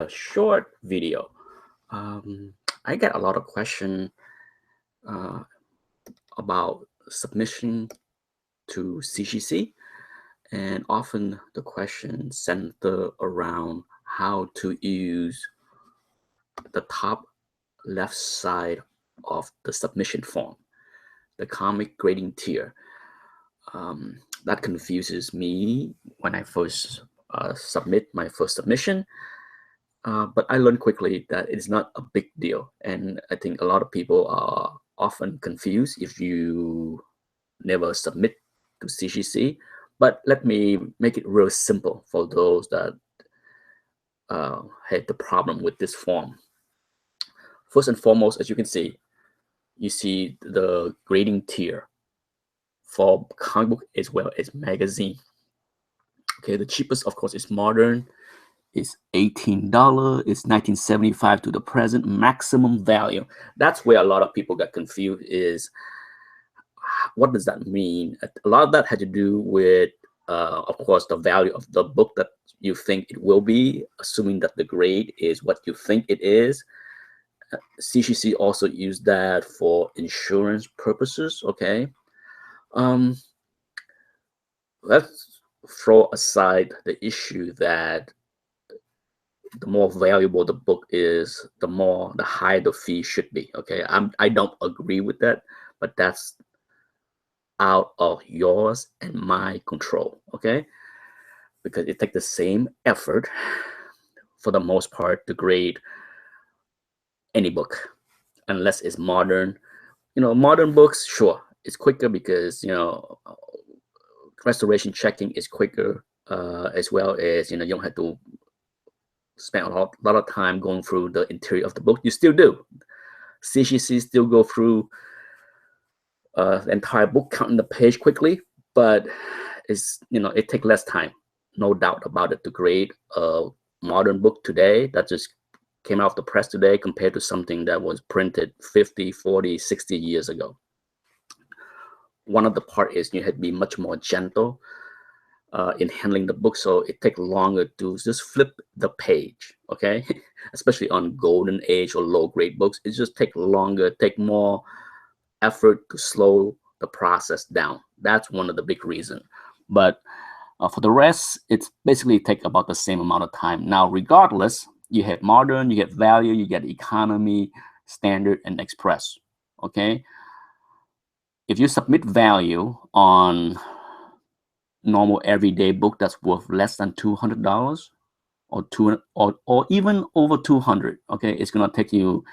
a short video. I get a lot of questions uh, about submission to CGC, and often the questions center around how to use the top left side of the submission form, the comic grading tier. That confuses me when I first submit my first submission. But I learned quickly that it's not a big deal. And I think a lot of people are often confused if you never submit to CGC. But let me make it real simple for those that had the problem with this form. First and foremost, as you can see, you see the grading tier for comic book as well as magazine. Okay, the cheapest, of course, is modern. It's $18. It's 1975 to the present maximum value. That's where a lot of people got confused. Is what does that mean? A lot of that had to do with, of course, the value of the book that you think it will be, assuming that the grade is what you think it is. CGC also used that for insurance purposes. Okay, let's throw aside the issue that the more valuable the book is, the higher the fee should be. Okay, I don't agree with that, but that's out of yours and my control. Okay, because it takes the same effort for the most part to grade any book, unless it's modern. Modern books, sure, it's quicker because restoration checking is quicker, as well as you don't have to spend a lot of time going through the interior of the book. You still do. CGC still go through the entire book, counting the page quickly, but it takes less time, no doubt about it, to grade a modern book today that just came out of the press today compared to something that was printed 50, 40, 60 years ago. One of the part is you had to be much more gentle in handling the book, so it takes longer to just flip the page. Okay, especially on golden age or low grade books, it just takes longer, take more effort to slow the process down. That's one of the big reasons. But for the rest, it's basically take about the same amount of time. Now, regardless, you have modern, you get value, you get economy, standard, and express. Okay, if you submit value on normal everyday book that's worth less than $200 or even over 200, okay, it's gonna take you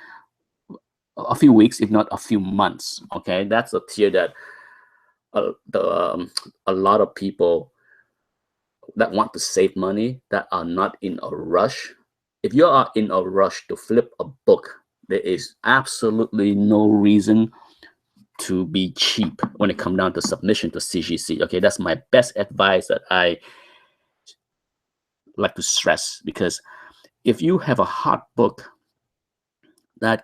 a few weeks, if not a few months. Okay, that's a tier that a lot of people that want to save money, that are not in a rush. If you are in a rush to flip a book, there is absolutely no reason to be cheap when it comes down to submission to CGC. Okay, that's my best advice that I like to stress, because if you have a hot book that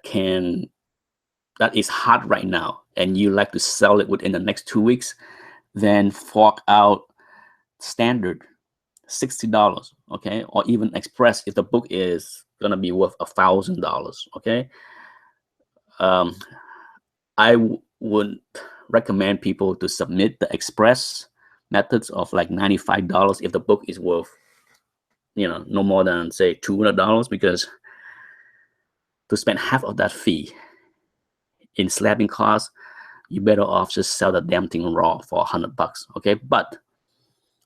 is hot right now and you like to sell it within the next 2 weeks, then fork out standard $60, okay, or even express if the book is gonna be worth $1,000. Okay, I would recommend people to submit the express methods of like $95 if the book is worth no more than say $200, because to spend half of that fee in slabbing costs, you better off just sell the damn thing raw for $100. Okay, but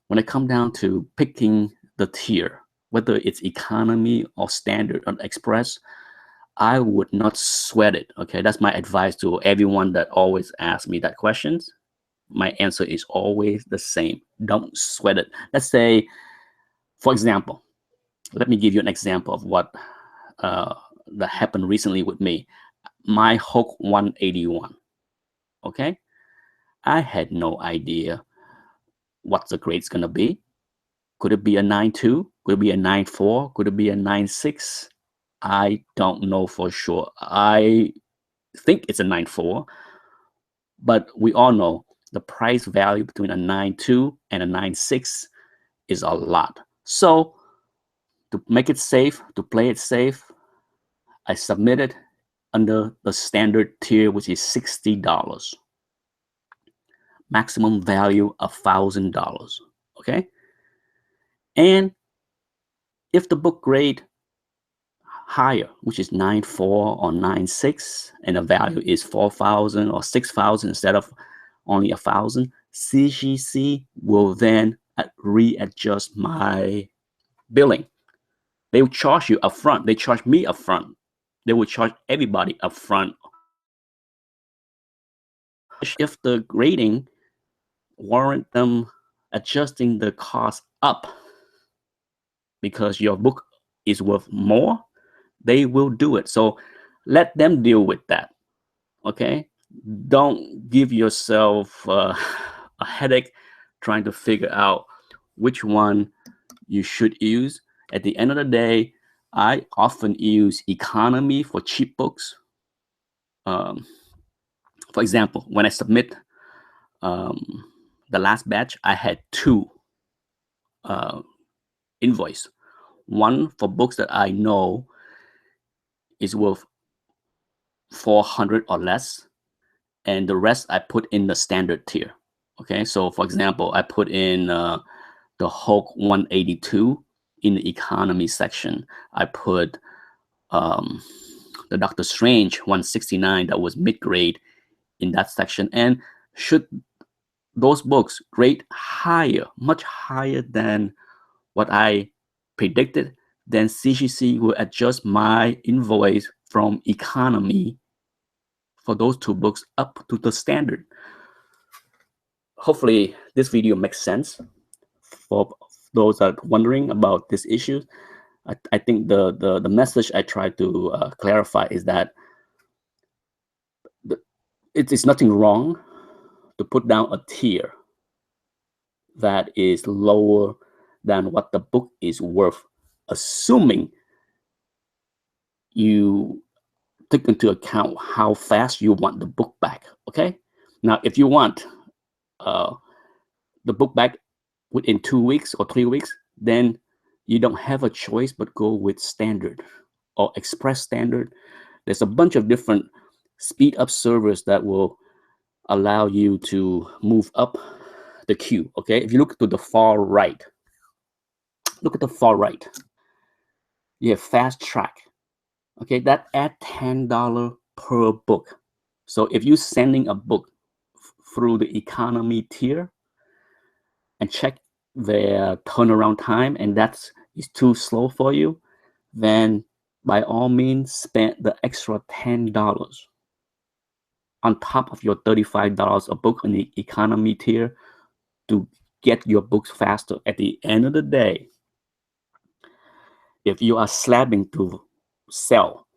when it comes down to picking the tier, whether it's economy or standard or express, I would not sweat it. Okay, that's my advice to everyone that always asks me that questions. My answer is always the same. Don't sweat it. Let's say, for example, let me give you an example of what that happened recently with me. My Hulk 181. Okay, I had no idea what the grade's gonna be. Could it be a 9.2? Could it be a 9.4? Could it be a 9.6? I don't know for sure. I think it's a 9.4, but we all know the price value between a 9.2 and a 9.6 is a lot. So to make it safe, to play it safe, I submitted under the standard tier, which is $60. Maximum value $1,000. Okay. And if the book grade higher, which is 9.4 or 9.6, and the value is 4,000 or 6,000 instead of only 1,000, CGC will then readjust my billing. They will charge you upfront. They charge me upfront. They will charge everybody upfront. If the grading warrant them adjusting the cost up because your book is worth more, they will do it. So let them deal with that. Okay, don't give yourself a headache trying to figure out which one you should use. At the end of the day, I often use economy for cheap books. For example, when I submit the last batch, I had two invoice. One for books that I know is worth 400 or less, and the rest I put in the standard tier. Okay, so for example, I put in the Hulk 182 in the economy section. I put the Doctor Strange 169 that was mid-grade in that section. And should those books grade higher, much higher than what I predicted, then CGC will adjust my invoice from economy for those two books up to the standard. Hopefully this video makes sense for those that are wondering about this issue. I think the message I try to clarify is that it is nothing wrong to put down a tier that is lower than what the book is worth, assuming you take into account how fast you want the book back. Okay, now if you want the book back within 2 weeks or 3 weeks, then you don't have a choice but go with standard or express standard. There's a bunch of different speed up servers that will allow you to move up the queue. Okay, if you look to the far right, look at the far right, you have fast track. Okay, that add $10 per book. So if you're sending a book through the economy tier and check their turnaround time, and that is too slow for you, then by all means spend the extra $10 on top of your $35 a book on the economy tier to get your books faster. At the end of the day, if you are slabbing to sell,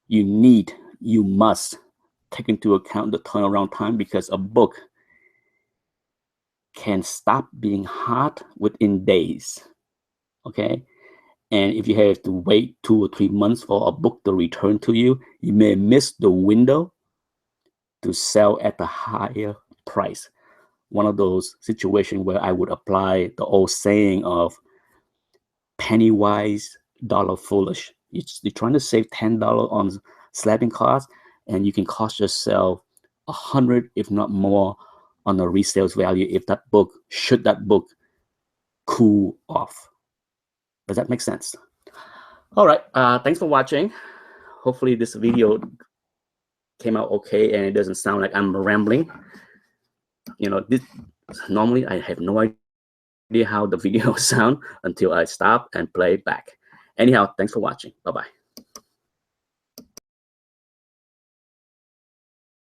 you must take into account the turnaround time, because a book can stop being hot within days. Okay, and if you have to wait 2 or 3 months for a book to return to you, you may miss the window to sell at the higher price. One of those situations where I would apply the old saying of penny wise, dollar foolish. You're trying to save $10 on slabbing costs, and you can cost yourself $100, if not more, on the resale value if that book, should that book cool off. Does that make sense? All right, thanks for watching. Hopefully this video came out okay and it doesn't sound like I'm rambling. You know, normally I have no idea how the video sound until I stop and play back. Anyhow, thanks for watching. Bye-bye.